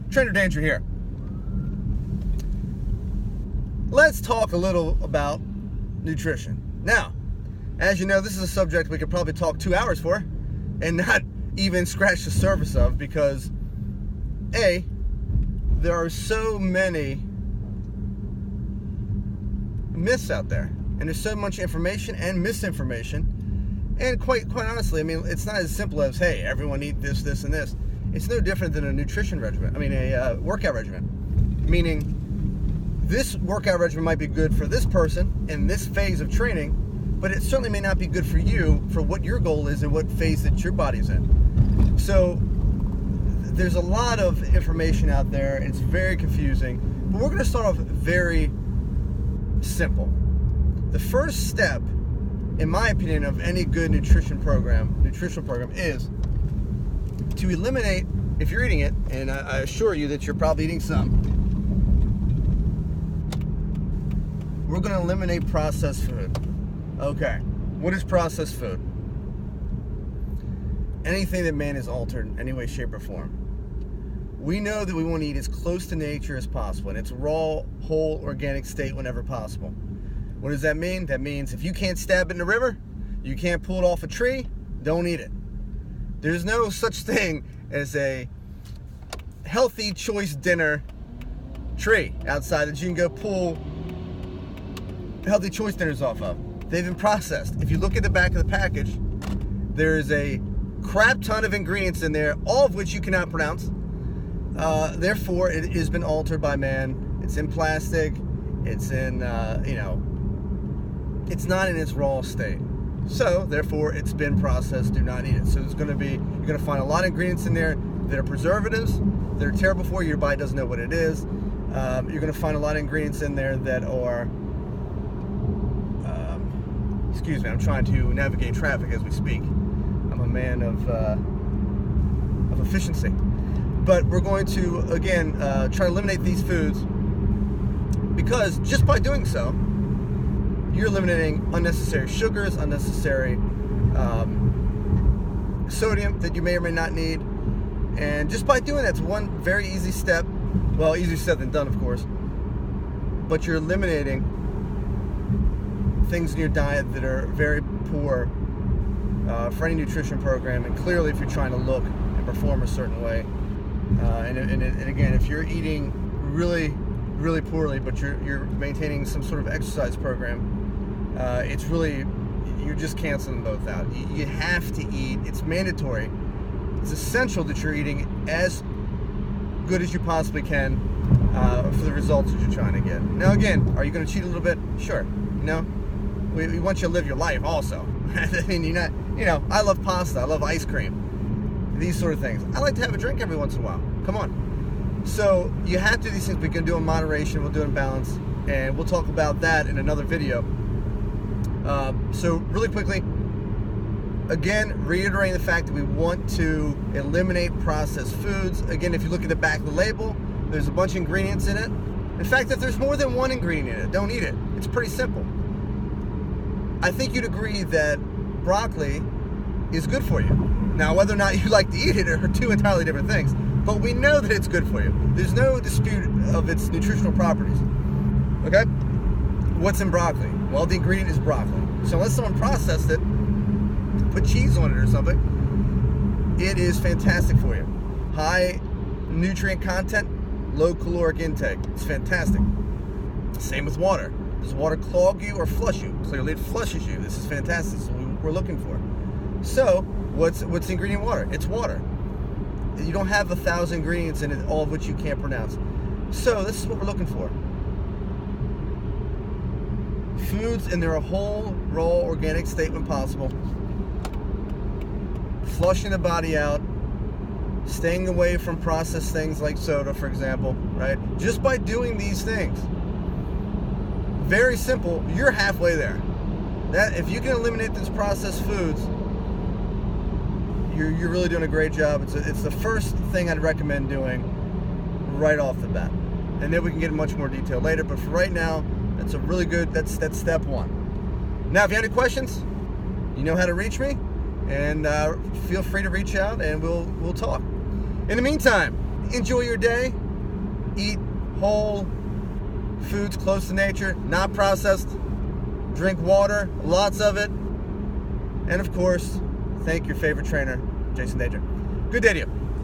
Trainer Danger here. Let's talk a little about nutrition. Now, as you know, this is a subject we could probably talk 2 hours for and not even scratch the surface of, because A, there are so many myths out there, and there's so much information and misinformation. And quite honestly, I mean, it's not as simple as, hey, everyone eat this, this, and this. It's no different than a nutrition regimen. I mean, a workout regimen. Meaning, this workout regimen might be good for this person in this phase of training, but it certainly may not be good for you for what your goal is and what phase that your body's in. So, there's a lot of information out there. It's very confusing. But we're going to start off very simple. The first step, in my opinion, of any good nutritional program is to eliminate, if you're eating it, and I assure you that you're probably eating some, we're going to eliminate processed food. Okay, what is processed food? Anything that man has altered in any way, shape, or form. We know that we want to eat as close to nature as possible, in its raw, whole, organic state whenever possible. What does that mean? That means if you can't stab it in the river, you can't pull it off a tree, don't eat it. There's no such thing as a healthy choice dinner tree outside that you can go pull healthy choice dinners off of. They've been processed. If you look at the back of the package, there's a crap ton of ingredients in there, all of which you cannot pronounce. Therefore, it has been altered by man. It's in plastic. It's in, it's not in its raw state. So, therefore, it's been processed. Do not eat it. So, you're going to find a lot of ingredients in there that are preservatives, that are terrible for you. Your body doesn't know what it is. You're going to find a lot of ingredients in there that are, excuse me, I'm trying to navigate traffic as we speak. I'm a man of efficiency. But we're going to, again, try to eliminate these foods, because just by doing so, you're eliminating unnecessary sugars, unnecessary sodium that you may or may not need. And just by doing that, it's one very easy step. Well, easier said than done, of course. But you're eliminating things in your diet that are very poor for any nutrition program. And clearly, if you're trying to look and perform a certain way. And again, if you're eating really, really poorly, but you're maintaining some sort of exercise program, it's really, you're just canceling both out. You have to eat. It's mandatory. It's essential that you're eating as good as you possibly can for the results that you're trying to get. Now, again, are you going to cheat a little bit? Sure. We want you to live your life also. I mean, you're not, I love pasta. I love ice cream. These sort of things. I like to have a drink every once in a while. Come on. So you have to do these things. We can do in moderation. We'll do it in balance. And we'll talk about that in another video. So really quickly, again, reiterating the fact that we want to eliminate processed foods. Again, if you look at the back of the label, there's a bunch of ingredients in it. In fact, if there's more than one ingredient in it, don't eat it. It's pretty simple. I think you'd agree that broccoli is good for you. Now, whether or not you like to eat it are two entirely different things, but we know that it's good for you. There's no dispute of its nutritional properties. Okay? What's in broccoli? Well, the ingredient is broccoli. So unless someone processed it, put cheese on it or something, it is fantastic for you. High nutrient content, low caloric intake. It's fantastic. Same with water. Does water clog you or flush you? Clearly it flushes you. This is fantastic. This is what we're looking for. So, what's the ingredient in water? It's water. You don't have 1,000 ingredients in it, all of which you can't pronounce. So, this is what we're looking for. Foods in their whole, raw, organic state when possible. Flushing the body out. Staying away from processed things like soda, for example, right? Just by doing these things. Very simple. You're halfway there. That if you can eliminate these processed foods, you're really doing a great job. It's the first thing I'd recommend doing right off the bat. And then we can get in much more detail later. But for right now, that's a really good, that's step one. Now, if you have any questions, you know how to reach me. And feel free to reach out and we'll talk. In the meantime, enjoy your day. Eat whole foods close to nature, not processed. Drink water, lots of it. And of course, thank your favorite trainer, Jason Danger. Good day to you.